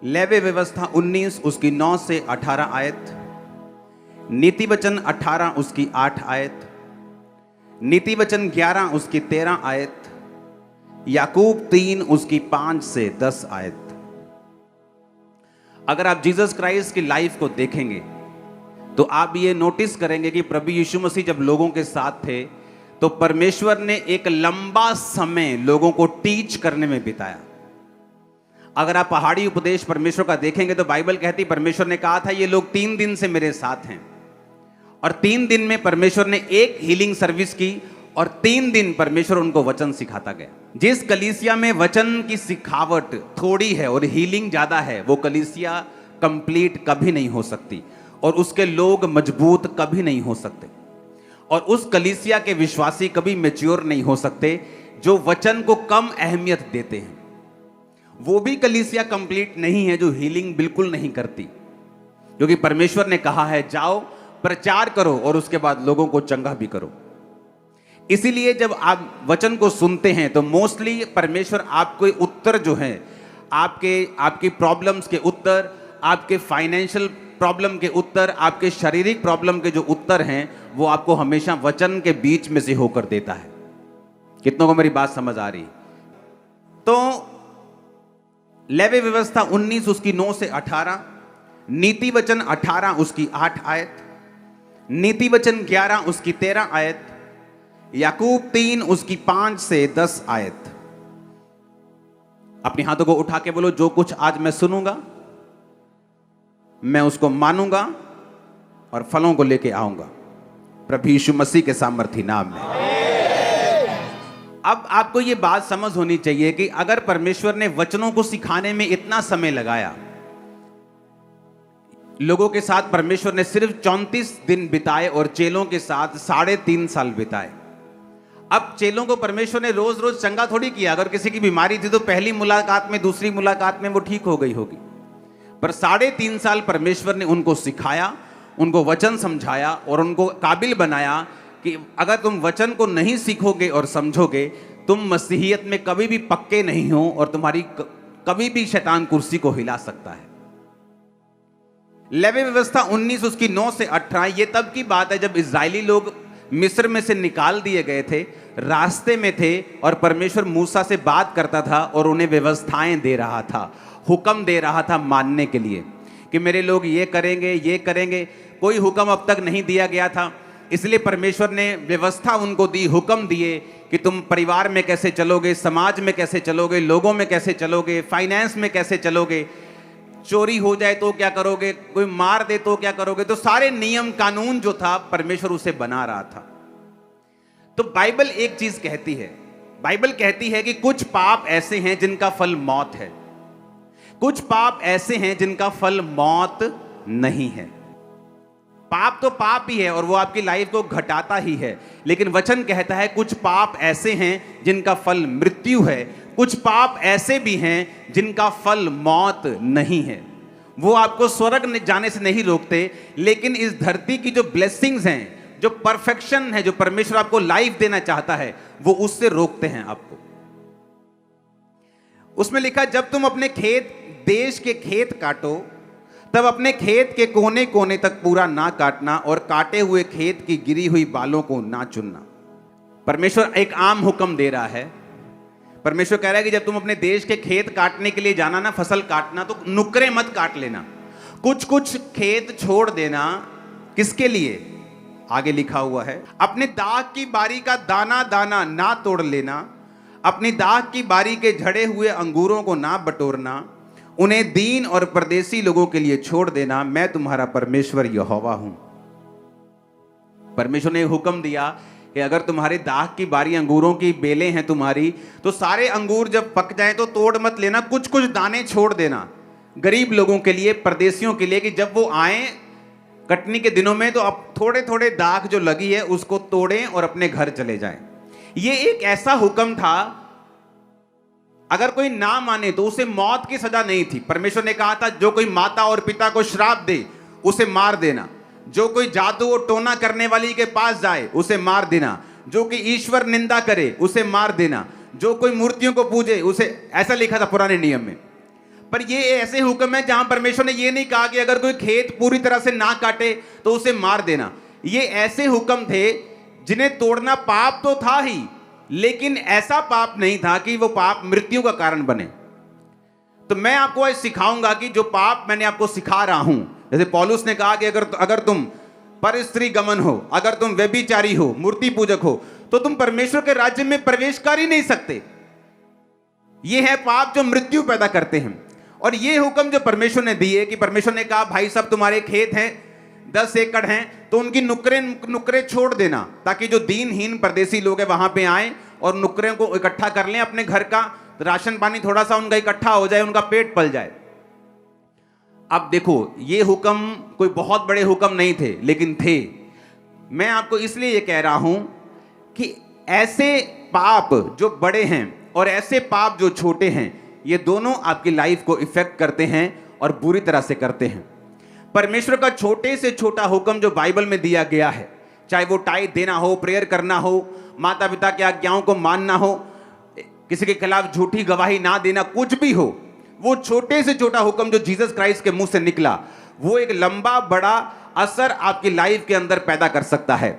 Levy व्यवस्था 19 उसकी 9 से 18 आयत, नीति वचन 18 उसकी 8 आयत, नीति वचन 11 उसकी 13 आयत, याकूब 3 उसकी 5 से 10 आयत। अगर आप जीसस क्राइस्ट की लाइफ को देखेंगे तो आप ये नोटिस करेंगे कि प्रभु यीशु मसीह जब लोगों के साथ थे तो परमेश्वर ने एक लंबा समय लोगों को टीच करने में बिताया। अगर आप पहाड़ी उपदेश परमेश्वर का देखेंगे तो बाइबल कहती परमेश्वर ने कहा था ये लोग 3 दिन से मेरे साथ हैं, और 3 दिन में परमेश्वर ने एक हीलिंग सर्विस की और 3 दिन परमेश्वर उनको वचन सिखाता गया। जिस कलीसिया में वचन की सिखावट थोड़ी है और हीलिंग ज्यादा है, वो कलीसिया कंप्लीट कभी नहीं हो सकती और उसके लोग मजबूत कभी नहीं हो सकते, और उस कलीसिया के विश्वासी कभी मैच्योर नहीं हो सकते जो वचन को कम अहमियत देते हैं। वो भी कलीसिया कंप्लीट नहीं है जो हीलिंग बिल्कुल नहीं करती, क्योंकि परमेश्वर ने कहा है जाओ प्रचार करो और उसके बाद लोगों को चंगा भी करो। इसीलिए जब आप वचन को सुनते हैं तो मोस्टली परमेश्वर आपको उत्तर जो है, आपकी प्रॉब्लम्स के उत्तर, आपके फाइनेंशियल प्रॉब्लम के उत्तर, आपके शारीरिक प्रॉब्लम के जो उत्तर हैं, वो आपको हमेशा वचन के बीच में से होकर देता है। कितनों को मेरी बात समझ आ रही? तो लेवी व्यवस्था 19 उसकी 9 से 18, नीति वचन 18 उसकी 8 आयत, नीति वचन 11 उसकी 13 आयत, याकूब 3 उसकी 5 से 10 आयत। अपने हाथों को उठा के बोलो, जो कुछ आज मैं सुनूंगा मैं उसको मानूंगा और फलों को लेके आऊंगा प्रभु यीशु मसीह के सामर्थी नाम में। अब आपको यह बात समझ होनी चाहिए कि अगर परमेश्वर ने वचनों को सिखाने में इतना समय लगाया, लोगों के साथ परमेश्वर ने सिर्फ 34 दिन बिताए और चेलों के साथ 3.5 साल बिताए। अब चेलों को परमेश्वर ने रोज रोज चंगा थोड़ी किया। अगर किसी की बीमारी थी तो पहली मुलाकात में, दूसरी मुलाकात में वो ठीक हो गई होगी, पर 3.5 साल परमेश्वर ने उनको सिखाया, उनको वचन समझाया और उनको काबिल बनाया कि अगर तुम वचन को नहीं सीखोगे और समझोगे, तुम मसीहियत में कभी भी पक्के नहीं हो और तुम्हारी कभी भी शैतान कुर्सी को हिला सकता है। लेवी व्यवस्था 19 उसकी 9 से 18, ये तब की बात है जब इजरायली लोग मिस्र में से निकाल दिए गए थे, रास्ते में थे और परमेश्वर मूसा से बात करता था और उन्हें व्यवस्थाएं दे रहा था, हुक्म दे रहा था मानने के लिए कि मेरे लोग ये करेंगे ये करेंगे। कोई हुक्म अब तक नहीं दिया गया था, इसलिए परमेश्वर ने व्यवस्था उनको दी, हुक्म दिए कि तुम परिवार में कैसे चलोगे, समाज में कैसे चलोगे, लोगों में कैसे चलोगे, फाइनेंस में कैसे चलोगे, चोरी हो जाए तो क्या करोगे, कोई मार दे तो क्या करोगे। तो सारे नियम कानून जो था परमेश्वर उसे बना रहा था। तो बाइबल एक चीज कहती है, बाइबल कहती है कि कुछ पाप ऐसे हैं जिनका फल मौत है, कुछ पाप ऐसे हैं जिनका फल मौत नहीं है। पाप तो पाप ही है और वो आपकी लाइफ को घटाता ही है, लेकिन वचन कहता है कुछ पाप ऐसे हैं जिनका फल मृत्यु है, कुछ पाप ऐसे भी हैं जिनका फल मौत नहीं है। वो आपको स्वर्ग जाने से नहीं रोकते, लेकिन इस धरती की जो ब्लेसिंग्स हैं, जो परफेक्शन है, जो परमेश्वर आपको लाइफ देना चाहता है, वो उससे रोकते हैं आपको। उसमें लिखा, जब तुम अपने देश के खेत काटो तब अपने खेत के कोने कोने तक पूरा ना काटना और काटे हुए खेत की गिरी हुई बालों को ना चुनना। परमेश्वर एक आम हुक्म दे रहा है। परमेश्वर कह रहा है कि जब तुम अपने देश के खेत काटने के लिए जाना ना, फसल काटना, तो नुकरे मत काट लेना, कुछ कुछ खेत छोड़ देना। किसके लिए? आगे लिखा हुआ है, अपने दाख की बारी का दाना दाना ना तोड़ लेना, अपनी दाख की बारी के झड़े हुए अंगूरों को ना बटोरना, उन्हें दीन और परदेसी लोगों के लिए छोड़ देना, मैं तुम्हारा परमेश्वर यहोवा हूं। परमेश्वर ने हुक्म दिया कि अगर तुम्हारे दाख की बारी, अंगूरों की बेलें हैं तुम्हारी, तो सारे अंगूर जब पक जाएं तो तोड़ मत लेना, कुछ कुछ दाने छोड़ देना गरीब लोगों के लिए, परदेसियों के लिए, कि जब वो आए कटनी के दिनों में तो अब थोड़े थोड़े दाख जो लगी है उसको तोड़ें और अपने घर चले जाएं। ये एक ऐसा हुक्म था, अगर कोई ना माने तो उसे मौत की सजा नहीं थी। परमेश्वर ने कहा था जो कोई माता और पिता को श्राप दे उसे मार देना, जो कोई जादू और टोना करने वाली के पास जाए उसे मार देना, जो कि ईश्वर निंदा करे उसे मार देना, जो कोई मूर्तियों को पूजे उसे, ऐसा लिखा था पुराने नियम में। पर ये ऐसे हुक्म है जहां परमेश्वर ने ये नहीं कहा कि अगर कोई खेत पूरी तरह से ना काटे तो उसे मार देना। ये ऐसे हुक्म थे जिन्हें तोड़ना पाप तो था ही, लेकिन ऐसा पाप नहीं था कि वो पाप मृत्यु का कारण बने। तो मैं आपको आज सिखाऊंगा कि जो पाप मैंने आपको सिखा रहा हूं, जैसे पौलुस ने कहा कि अगर तुम पर स्त्री गमन हो, अगर तुम व्यभिचारी हो, मूर्ति पूजक हो, तो तुम परमेश्वर के राज्य में प्रवेश कर ही नहीं सकते। ये है पाप जो मृत्यु पैदा करते हैं। और ये हुक्म जो परमेश्वर ने दिए कि परमेश्वर ने कहा भाई सब तुम्हारे खेत हैं 10 एकड़ हैं तो उनकी नुकरे छोड़ देना, ताकि जो दीनहीन परदेसी लोग हैं वहां पे आए और नुकरे को इकट्ठा कर लें अपने घर का, राशन पानी थोड़ा सा उनका इकट्ठा हो जाए, उनका पेट पल जाए। अब देखो ये हुक्म कोई बहुत बड़े हुक्म नहीं थे, लेकिन थे। मैं आपको इसलिए ये कह रहा हूं कि ऐसे पाप जो बड़े हैं और ऐसे पाप जो छोटे हैं, ये दोनों आपकी लाइफ को इफेक्ट करते हैं और बुरी तरह से करते हैं। परमेश्वर का छोटे से छोटा हुक्म जो बाइबल में दिया गया है, चाहे वो टाइट देना हो, प्रेयर करना हो, माता पिता की आज्ञाओं को मानना हो, किसी के खिलाफ झूठी गवाही ना देना, कुछ भी हो, वो छोटे से छोटा हुक्म जो जीसस क्राइस्ट के मुंह से निकला, वो एक लंबा बड़ा असर आपकी लाइफ के अंदर पैदा कर सकता है।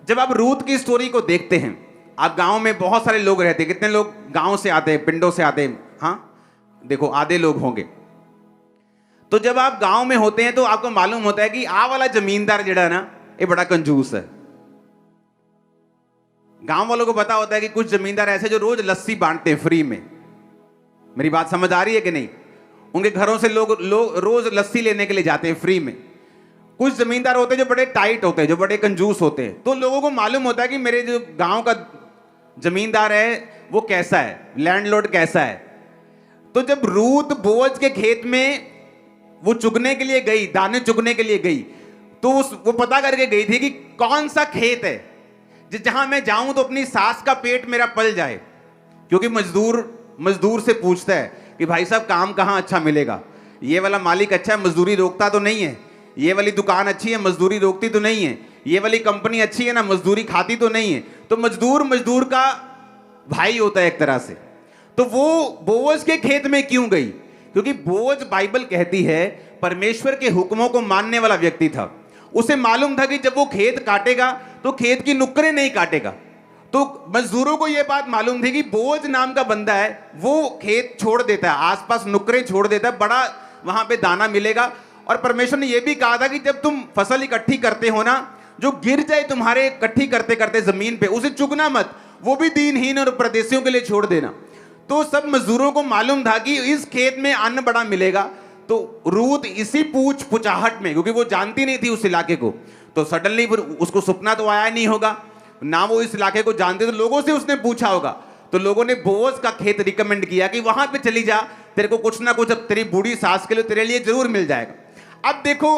जब आप रूथ की स्टोरी को देखते हैं, आप गांव में बहुत सारे लोग रहते हैं, कितने लोग गांव से आते हैं, पिंडों से आते हैं, हाँ देखो आधे लोग होंगे। तो जब आप गांव में होते हैं तो आपको मालूम होता है कि आ वाला जमींदार जड़ा है ना, ये बड़ा कंजूस है। गांव वालों को पता होता है कि कुछ जमींदार ऐसे जो रोज लस्सी बांटते हैं फ्री में। मेरी बात समझ आ रही है कि नहीं? उनके घरों से लोग रोज लस्सी लेने के लिए जाते हैं फ्री में। कुछ जमींदार होते हैं जो बड़े टाइट होते हैं, जो बड़े कंजूस होते हैं। तो लोगों को मालूम होता है कि मेरे जो गांव का जमींदार है वो कैसा है, लैंडलॉर्ड कैसा है। तो जब रूथ बोअज के खेत में वो चुगने के लिए गई, दाने चुगने के लिए गई, तो वो पता करके गई थी कि कौन सा खेत है जहां मैं जाऊं तो अपनी सास का पेट मेरा पल जाए। क्योंकि मजदूर से पूछता है कि भाई साहब काम कहां अच्छा मिलेगा, ये वाला मालिक अच्छा है, मजदूरी रोकता तो नहीं है, ये वाली दुकान अच्छी है, मजदूरी रोकती तो नहीं है, ये वाली कंपनी अच्छी है ना, मजदूरी खाती तो नहीं है। तो मजदूर का भाई होता है एक तरह से। तो वो बोअज के खेत में क्यों गई? क्योंकि बोअज, बाइबल कहती है, परमेश्वर के हुक्मों को मानने वाला व्यक्ति था। उसे मालूम था कि जब वो खेत काटेगा तो खेत की नुकरे नहीं काटेगा। तो मजदूरों को यह बात मालूम थी कि बोअज नाम का बंदा है, वो खेत छोड़ देता है, आसपास नुकरे छोड़ देता है, बड़ा वहां पे दाना मिलेगा। और परमेश्वर ने यह भी कहा था कि जब तुम फसल इकट्ठी करते हो ना, जो गिर जाए तुम्हारे इकट्ठी करते करते जमीन पे, उसे चुगना मत, वो भी दीनहीन और परदेशियों के लिए छोड़ देना। तो सब मजदूरों को मालूम था कि इस खेत में अन्न बड़ा मिलेगा। तो रूथ इसी पूछाहट में, क्योंकि वो जानती नहीं थी उस इलाके को, तो सडनली उसको सपना तो आया नहीं होगा ना, वो इस इलाके को जानते, तो लोगों से उसने पूछा होगा। तो लोगों ने बोअज का खेत रिकमेंड किया कि वहां पे चली जा, तेरे को कुछ ना कुछ अब तेरी बूढ़ी सास के लिए तेरे लिए जरूर मिल जाएगा। अब देखो,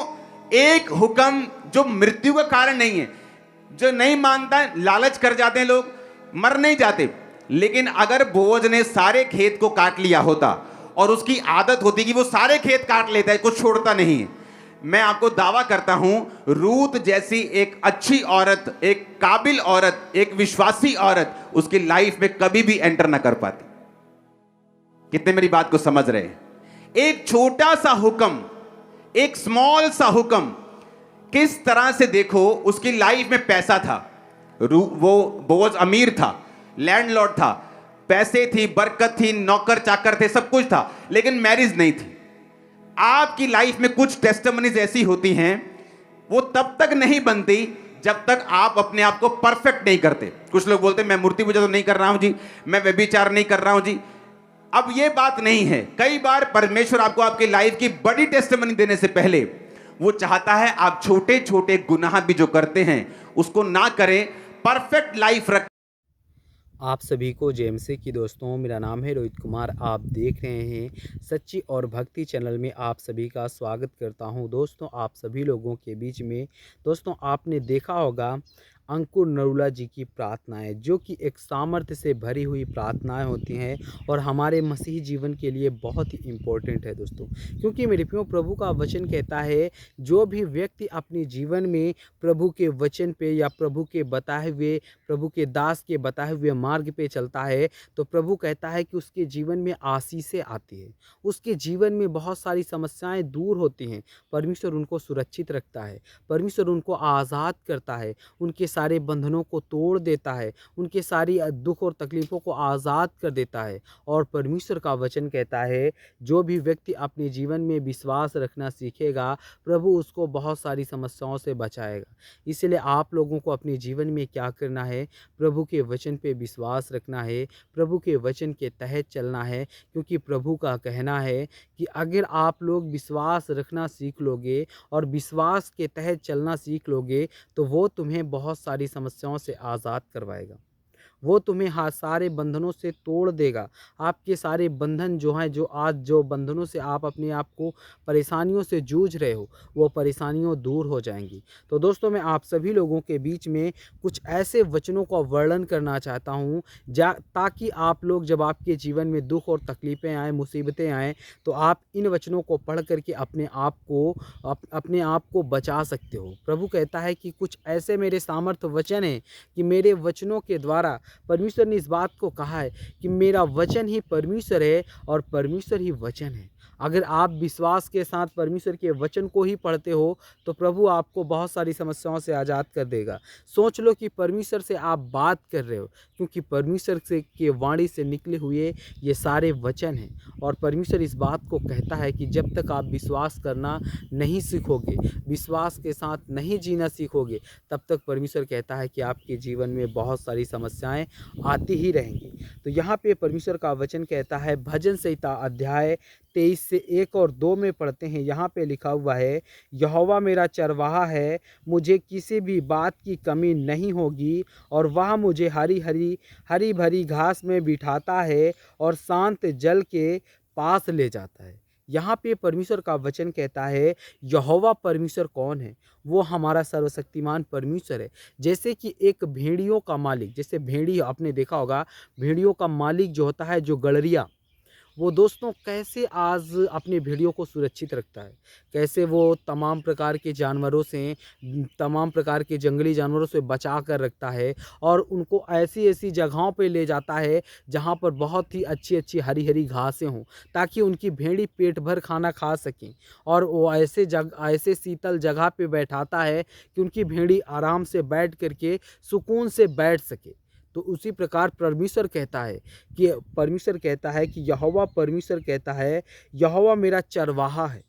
एक हुक्म जो मृत्यु का कारण नहीं है, जो नहीं मानता, लालच कर जाते हैं लोग, मर नहीं जाते। लेकिन अगर बोअज ने सारे खेत को काट लिया होता, और उसकी आदत होती कि वो सारे खेत काट लेता है, कुछ छोड़ता नहीं है, मैं आपको दावा करता हूं रूथ जैसी एक अच्छी औरत, एक काबिल औरत, एक विश्वासी औरत उसकी लाइफ में कभी भी एंटर ना कर पाती। कितने मेरी बात को समझ रहे हैं? एक छोटा सा हुक्म, एक स्मॉल सा हुक्म, किस तरह से देखो उसकी लाइफ में पैसा था, वो बोअज अमीर था, लैंडलॉर्ड था, पैसे थी, बरकत थी, नौकर चाकर थे, सब कुछ था, लेकिन मैरिज नहीं थी। आपकी लाइफ में कुछ टेस्टिमनीज ऐसी होती हैं, वो तब तक नहीं बनती जब तक आप अपने आप को परफेक्ट नहीं करते। कुछ लोग बोलते हैं मैं मूर्ति पूजा तो नहीं कर रहा हूं जी, मैं व्यभिचार नहीं कर रहा हूं जी। अब ये बात नहीं है। कई बार परमेश्वर आपको आपकी लाइफ की बड़ी टेस्टिमनी देने से पहले वो चाहता है आप छोटे छोटे गुनाह भी जो करते हैं उसको ना करें, परफेक्ट लाइफ रखें। आप सभी को जेएमसी की दोस्तों, मेरा नाम है रोहित कुमार। आप देख रहे हैं सच्ची और भक्ति चैनल में आप सभी का स्वागत करता हूं। दोस्तों, आप सभी लोगों के बीच में, दोस्तों आपने देखा होगा अंकुर नरूला जी की प्रार्थनाएं, जो कि एक सामर्थ्य से भरी हुई प्रार्थनाएं होती हैं और हमारे मसीही जीवन के लिए बहुत ही इम्पोर्टेंट है दोस्तों। क्योंकि मेरे प्रियो, प्रभु का वचन कहता है, जो भी व्यक्ति अपने जीवन में प्रभु के वचन पे या प्रभु के दास के बताए हुए मार्ग पे चलता है, तो प्रभु कहता है कि उसके जीवन में आशीषें आती है, उसके जीवन में बहुत सारी समस्याएं दूर होती हैं। परमेश्वर उनको सुरक्षित रखता है, परमेश्वर उनको आज़ाद करता है, उनके सारे बंधनों को तोड़ देता है, उनके सारी दुख और तकलीफ़ों को आज़ाद कर देता है। और परमेश्वर का वचन कहता है, जो भी व्यक्ति अपने जीवन में विश्वास रखना सीखेगा, प्रभु उसको बहुत सारी समस्याओं से बचाएगा। इसलिए आप लोगों को अपने जीवन में क्या करना है? प्रभु के वचन पे विश्वास रखना है, प्रभु के वचन के तहत चलना है। क्योंकि प्रभु का कहना है कि अगर आप लोग विश्वास रखना सीख लोगे और विश्वास के तहत चलना सीख लोगे, तो वो तुम्हें बहुत सारी समस्याओं से आज़ाद करवाएगा। वो तुम्हें सारे बंधनों से तोड़ देगा। आपके सारे बंधन जो हैं, जो बंधनों से आप अपने आप को परेशानियों से जूझ रहे हो, वो परेशानियाँ दूर हो जाएँगी। तो दोस्तों, मैं आप सभी लोगों के बीच में कुछ ऐसे वचनों का वर्णन करना चाहता हूँ, ताकि आप लोग, जब आपके जीवन में दुख और तकलीफ़ें आएँ, मुसीबतें आएँ, तो आप इन वचनों को पढ़ कर के अपने आप को बचा सकते हो। प्रभु कहता है कि कुछ ऐसे मेरे सामर्थ्य वचन हैं कि मेरे वचनों के द्वारा परमेश्वर ने इस बात को कहा है कि मेरा वचन ही परमेश्वर है और परमेश्वर ही वचन है। अगर आप विश्वास के साथ परमेश्वर के वचन को ही पढ़ते हो, तो प्रभु आपको बहुत सारी समस्याओं से आज़ाद कर देगा। सोच लो कि परमेश्वर से आप बात कर रहे हो, क्योंकि परमेश्वर से के वाणी से निकले हुए ये सारे वचन हैं। और परमेश्वर इस बात को कहता है कि जब तक आप विश्वास करना नहीं सीखोगे, विश्वास के साथ नहीं जीना सीखोगे, तब तक परमेश्वर कहता है कि आपके जीवन में बहुत सारी समस्याएं आती ही रहेंगी। तो यहाँ पे परमेश्वर का वचन कहता है, भजन संहिता अध्याय 23 से 1 और 2 में पढ़ते हैं। यहाँ पे लिखा हुआ है, यहोवा मेरा चरवाहा है, मुझे किसी भी बात की कमी नहीं होगी, और वह मुझे हरी भरी घास में बिठाता है और शांत जल के पास ले जाता है। यहाँ पे परमेश्वर का वचन कहता है, यहोवा परमेश्वर कौन है? वो हमारा सर्वशक्तिमान परमेश्वर है। जैसे कि एक भेड़ियों का मालिक, जैसे भेड़ी आपने देखा होगा, भेड़ियों का मालिक जो होता है, जो गड़रिया, वो दोस्तों कैसे आज अपने भेड़ियों को सुरक्षित रखता है, कैसे वो तमाम प्रकार के जानवरों से, तमाम प्रकार के जंगली जानवरों से बचा कर रखता है, और उनको ऐसी ऐसी जगहों पे ले जाता है जहाँ पर बहुत ही अच्छी अच्छी हरी हरी घासें हों, ताकि उनकी भेड़ी पेट भर खाना खा सकें। और वो ऐसे शीतल जगह पे बैठाता है कि उनकी भेड़ी आराम से बैठ करके सुकून से बैठ सके। तो उसी प्रकार परमेश्वर कहता है कि यहोवा परमेश्वर कहता है, यहोवा मेरा चरवाहा है,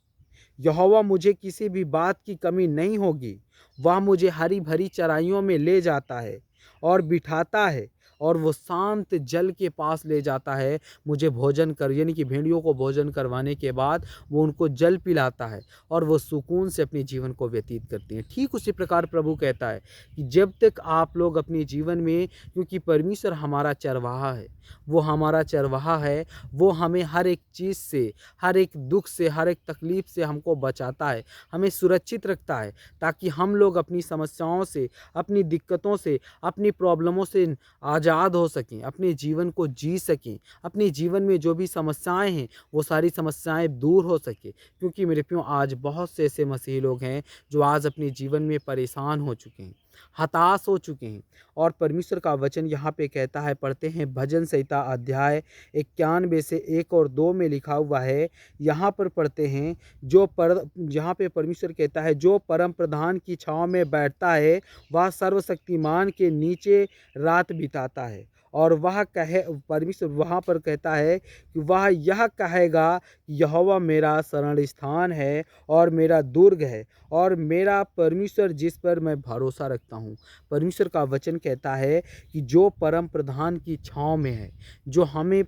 यहोवा मुझे किसी भी बात की कमी नहीं होगी। वह मुझे हरी भरी चराइयों में ले जाता है और बिठाता है, और वो शांत जल के पास ले जाता है। मुझे भोजन कर यानी कि भेड़ियों को भोजन करवाने के बाद वो उनको जल पिलाता है, और वो सुकून से अपने जीवन को व्यतीत करते हैं। ठीक उसी प्रकार प्रभु कहता है कि जब तक आप लोग अपने जीवन में, क्योंकि परमेश्वर हमारा चरवाहा है, वो हमारा चरवाहा है, वो हमें हर एक चीज़ से, हर एक दुख से, हर एक तकलीफ़ से हमको बचाता है, हमें सुरक्षित रखता है, ताकि हम लोग अपनी समस्याओं से, अपनी दिक्कतों से, अपनी प्रॉब्लमों से आज़ाद हो सकें, अपने जीवन को जी सकें, अपने जीवन में जो भी समस्याएं हैं, वो सारी समस्याएं दूर हो सके। क्योंकि मेरे प्रियो, आज बहुत से ऐसे मसीही लोग हैं जो आज अपने जीवन में परेशान हो चुके हैं, हताश हो चुके हैं। और परमेश्वर का वचन यहाँ पे कहता है, पढ़ते हैं भजन संहिता अध्याय 91 से 1 और 2 में लिखा हुआ है। यहाँ पर पढ़ते हैं, यहाँ पे परमेश्वर कहता है, जो परम प्रधान की छाँव में बैठता है, वह सर्वशक्तिमान के नीचे रात बिताता है। और परमेश्वर वहाँ पर कहता है कि वह यह कहेगा, यहोवा मेरा शरण स्थान है और मेरा दुर्ग है और मेरा परमेश्वर, जिस पर मैं भरोसा रखता हूँ। परमेश्वर का वचन कहता है कि जो परम प्रधान की छाँव में है, जो हमें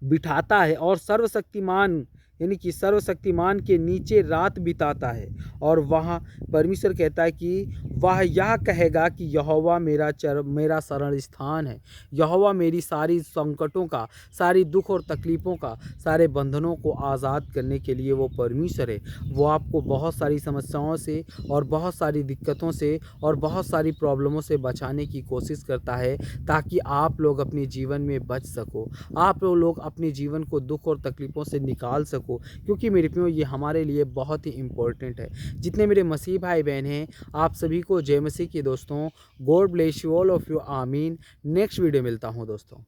बिठाता है, और सर्वशक्तिमान यानी कि सर्वशक्तिमान के नीचे रात बिताता है और वहाँ परमेश्वर कहता है कि वह यह कहेगा कि यहोवा मेरा शरण स्थान है। यहोवा मेरी सारी संकटों का, सारी दुख और तकलीफ़ों का, सारे बंधनों को आज़ाद करने के लिए वो परमेश्वर है। वो आपको बहुत सारी समस्याओं से और बहुत सारी दिक्कतों से और बहुत सारी प्रॉब्लमों से बचाने की कोशिश करता है, ताकि आप लोग अपने जीवन में बच सको, आप लोग अपने जीवन को दुख और तकलीफ़ों से निकाल सको। क्योंकि मेरे प्रियो ये हमारे लिए बहुत ही इम्पोर्टेंट है। जितने मेरे मसीह भाई बहन हैं, आप सभी को जय मसीह की दोस्तों। God bless you all of you, आमीन। नेक्स्ट वीडियो मिलता हूँ दोस्तों।